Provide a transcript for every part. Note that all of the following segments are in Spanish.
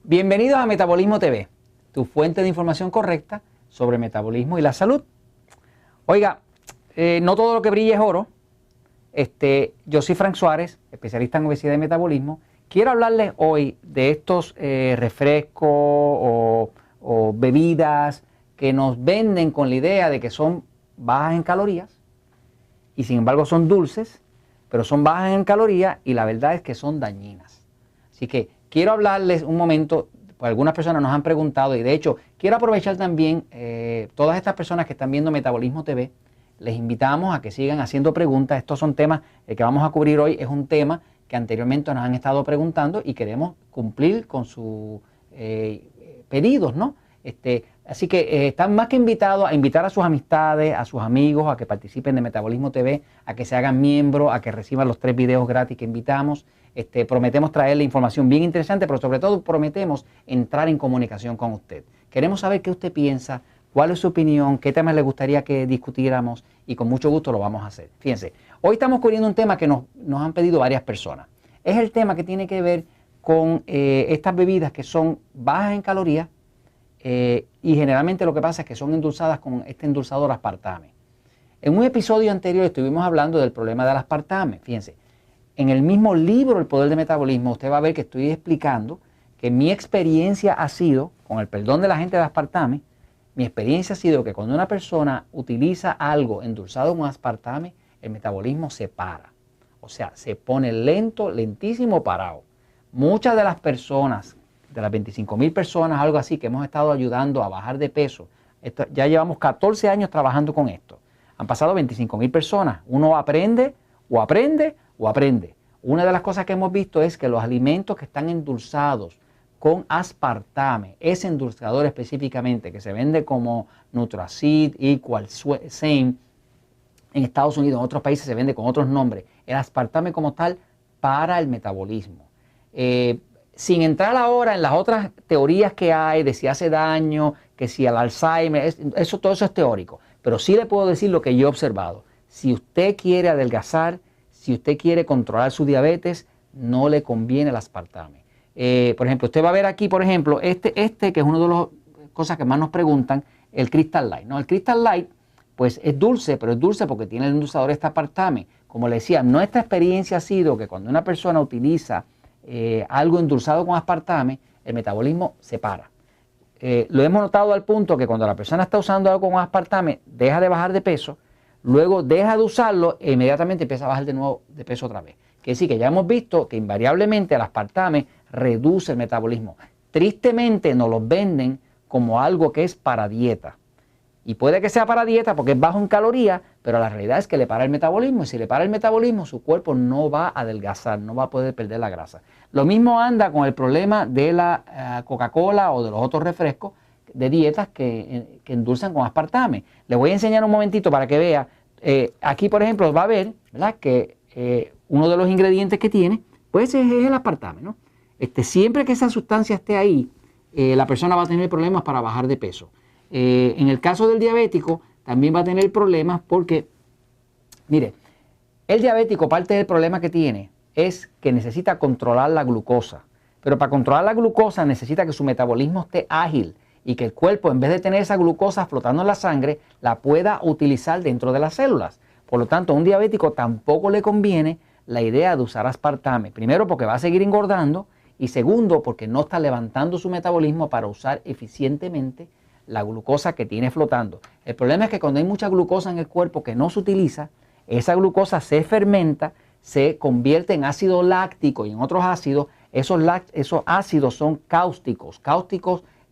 Bienvenidos a Metabolismo TV, tu fuente de información correcta sobre metabolismo y la salud. Oiga, no todo lo que brilla es oro. Yo soy Frank Suárez, especialista en obesidad y metabolismo. Quiero hablarles hoy de estos refrescos o bebidas que nos venden con la idea de que son bajas en calorías y sin embargo son dulces, pero son bajas en calorías y la verdad es que son dañinas. Así que quiero hablarles un momento, pues algunas personas nos han preguntado y de hecho quiero aprovechar también todas estas personas que están viendo Metabolismo TV, les invitamos a que sigan haciendo preguntas. Estos son temas que vamos a cubrir hoy, es un tema que anteriormente nos han estado preguntando y queremos cumplir con sus pedidos, ¿no? Así que están más que invitados a invitar a sus amistades, a sus amigos, a que participen de Metabolismo TV, a que se hagan miembros, a que reciban los 3 videos gratis que invitamos. Prometemos traerle información bien interesante, pero sobre todo prometemos entrar en comunicación con usted. Queremos saber qué usted piensa, cuál es su opinión, qué temas le gustaría que discutiéramos y con mucho gusto lo vamos a hacer. Fíjense, hoy estamos cubriendo un tema que nos han pedido varias personas. Es el tema que tiene que ver con estas bebidas que son bajas en calorías y generalmente lo que pasa es que son endulzadas con este endulzador aspartame. En un episodio anterior estuvimos hablando del problema del aspartame. Fíjense, en el mismo libro El Poder del Metabolismo usted va a ver que estoy explicando que mi experiencia ha sido, con el perdón de la gente de aspartame, mi experiencia ha sido que cuando una persona utiliza algo endulzado con aspartame, el metabolismo se para. O sea, se pone lento, lentísimo, parado. Muchas de las personas, de las 25,000 personas, algo así, que hemos estado ayudando a bajar de peso, ya llevamos 14 años trabajando con esto. Han pasado 25,000 personas. Uno aprende o aprende o aprende. Una de las cosas que hemos visto es que los alimentos que están endulzados con aspartame, ese endulzador específicamente que se vende como Nutracid, Equal, Same, en Estados Unidos, en otros países se vende con otros nombres, el aspartame como tal para el metabolismo. Sin entrar ahora en las otras teorías que hay de si hace daño, que si el Alzheimer, todo eso es teórico, pero sí le puedo decir lo que yo he observado. Si usted quiere adelgazar, si usted quiere controlar su diabetes, no le conviene el aspartame. Por ejemplo, usted va a ver aquí, por ejemplo, que es una de las cosas que más nos preguntan, el Crystal Light, ¿no? El Crystal Light, pues es dulce, pero es dulce porque tiene el endulzador este aspartame. Como le decía, nuestra experiencia ha sido que cuando una persona utiliza algo endulzado con aspartame, el metabolismo se para. Lo hemos notado al punto que cuando la persona está usando algo con aspartame, deja de bajar de peso, luego deja de usarlo e inmediatamente empieza a bajar de nuevo de peso otra vez. Quiere decir que ya hemos visto que invariablemente el aspartame reduce el metabolismo. Tristemente nos los venden como algo que es para dieta. Y puede que sea para dieta porque es bajo en calorías, pero la realidad es que le para el metabolismo. Y si le para el metabolismo, su cuerpo no va a adelgazar, no va a poder perder la grasa. Lo mismo anda con el problema de la Coca-Cola o de los otros refrescos de dietas que endulzan con aspartame. Le voy a enseñar un momentito para que vea. Aquí, por ejemplo, va a ver, ¿verdad?, que uno de los ingredientes que tiene, pues es el aspartame, ¿no? Siempre que esa sustancia esté ahí, la persona va a tener problemas para bajar de peso. En el caso del diabético, también va a tener problemas porque, mire, el diabético, parte del problema que tiene es que necesita controlar la glucosa. Pero para controlar la glucosa necesita que su metabolismo esté ágil y que el cuerpo, en vez de tener esa glucosa flotando en la sangre, la pueda utilizar dentro de las células. Por lo tanto, a un diabético tampoco le conviene la idea de usar aspartame. Primero, porque va a seguir engordando y segundo, porque no está levantando su metabolismo para usar eficientemente la glucosa que tiene flotando. El problema es que cuando hay mucha glucosa en el cuerpo que no se utiliza, esa glucosa se fermenta, se convierte en ácido láctico y en otros ácidos. Esos ácidos son cáusticos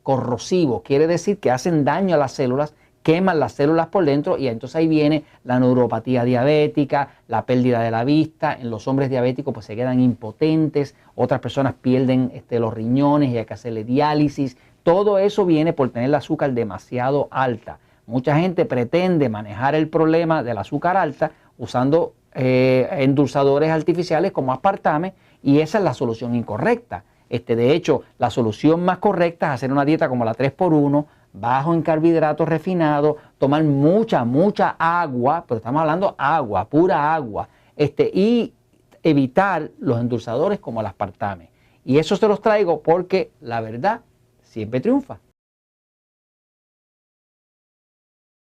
corrosivos, quiere decir que hacen daño a las células, queman las células por dentro y entonces ahí viene la neuropatía diabética, la pérdida de la vista. En los hombres diabéticos pues se quedan impotentes, otras personas pierden los riñones y hay que hacerle diálisis. Todo eso viene por tener el azúcar demasiado alta. Mucha gente pretende manejar el problema del azúcar alta usando endulzadores artificiales como aspartame y esa es la solución incorrecta. De hecho, la solución más correcta es hacer una dieta como la 3x1, bajo en carbohidratos refinados, tomar mucha agua, pero estamos hablando agua, pura agua, y evitar los endulzadores como el aspartame. Y eso se los traigo porque la verdad siempre triunfa.